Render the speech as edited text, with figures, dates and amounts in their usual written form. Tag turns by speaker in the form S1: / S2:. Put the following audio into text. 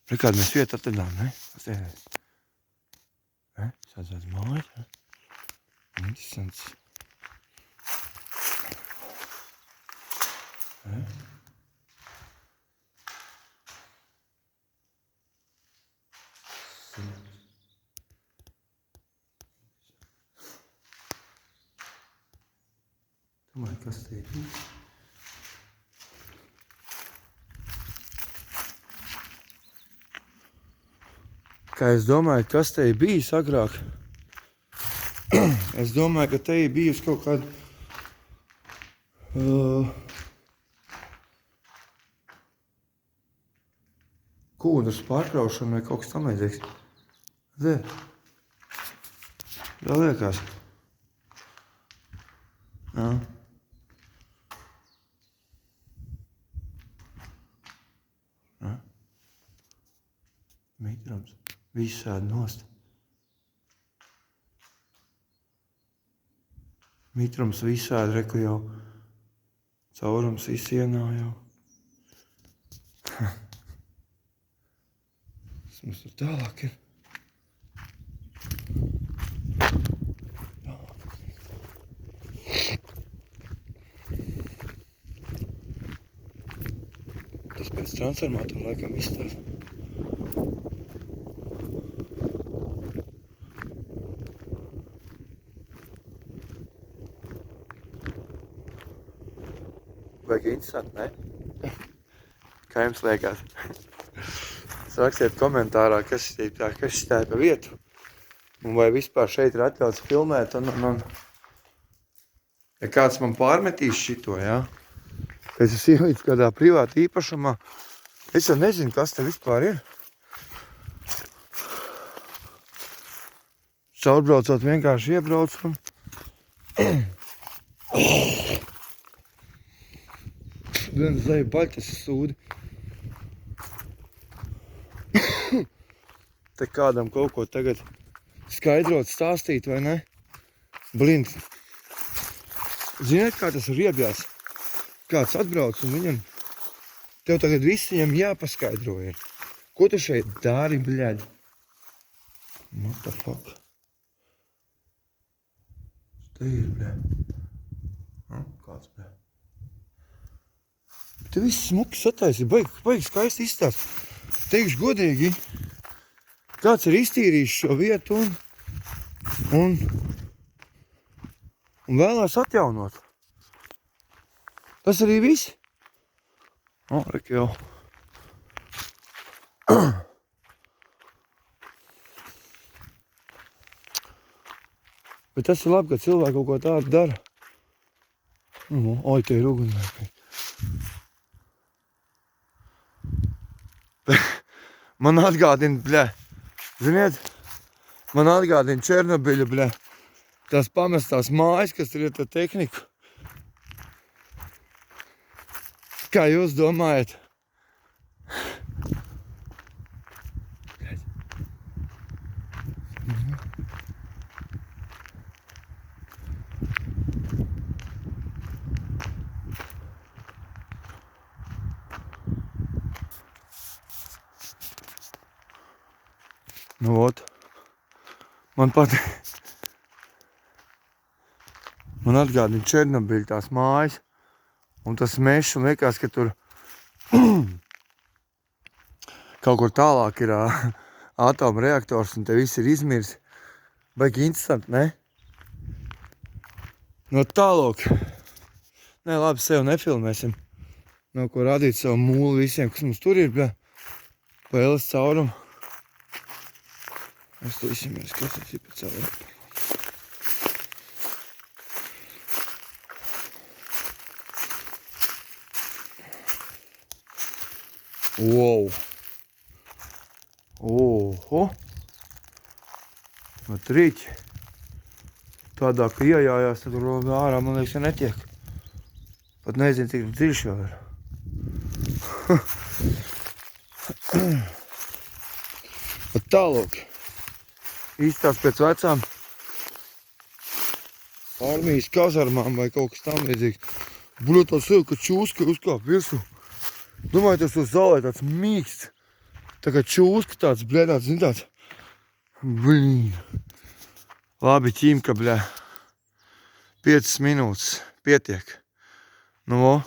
S1: Kādu mēs vietu atradām, ne? Ne? Šāds mājas, ne? Interesants. Ne? Domāju, kas te ir? Kā es domāju, kas te ir bijis agrāk? Es domāju, ka te ir bijusi kaut kāda kūdras pārkraušana vai kaut kas tam līdzīgs. Tā liekas. Jā. Mitrums. Visādi nost. Mitrums visādi, reku jau caurums isienā jau. Tas mums tur tālāk ir. Tas pēc transformātora laikam izstāv. Vajag interesanti, ne? Kā jums liekas? Sakiet komentārā, kas ir pa vietu. Un vai vispār šeit ir atļauts filmēt. Un ja kāds man pārmetīs šito, jā? Es esmu ielīdz kādā privāta īpašumā. Es jau nezinu, kas te vispār ir. Caurbraucot vienkārši iebrauc un... Viens zēja baļķas sūdi. Te kādam kaut ko tagad skaidrot, stāstīt, vai ne? Blin. Ziniet, kā tas ir riebjās? Kāds atbrauc un viņam... Tev tagad viss viņam jāpaskaidro ir. Ko tu šeit dari, bļaļ? What the fuck? Te ir, bļaļ. Kāds, bļaļ? Te viss smuki sataisi, baigi skaisti izstāst. Teikšu godīgi, kāds ir iztīrījis šo vietu un vēlās atjaunot. Tas arī viss. Rek jau. Bet tas ir labi, ka cilvēki kaut ko tādu dara. Oi, te ir ugunlēkai. Man atgādina, bļa, ziniet, man atgādina Černobiļu, bļa, tās pamestās mājas, kas tur ir tā tehniku. Kā jūs domājat? Nu, ot, man atgādina Černobiļu tās mājas, un tas mešs, un liekas, ka tur kaut kur tālāk ir atoma reaktors, un te viss ir izmirs. Baigi interesanti, ne? No tālāk. Nē, labi, sev nefilmēsim. Nav ko rādīt savu mūli visiem, kas mums tur ir, bļa, pa elas caurumu. Es to izsimies, kas tas ir pa caurumu. Wow! Oho! No trīķi. Tādā, ka iejājās, tad tur ārā, man liekas, ja netiek. Pat nezinu, cik dziļš jau ir. Pat tālāk. Īstās pēc vecām armijas kazarmām vai kaut kas tam līdzīgs. Buļot tā sev, ka čūska uzkāp virsū. Domāju, tas uz zālē tāds mīksts. Tā kā čūska tāds, bļē, tāds, zin tāds. Blīn. Labi, ķīmka, bļē. 5 minūtes. Pietiek. Nu,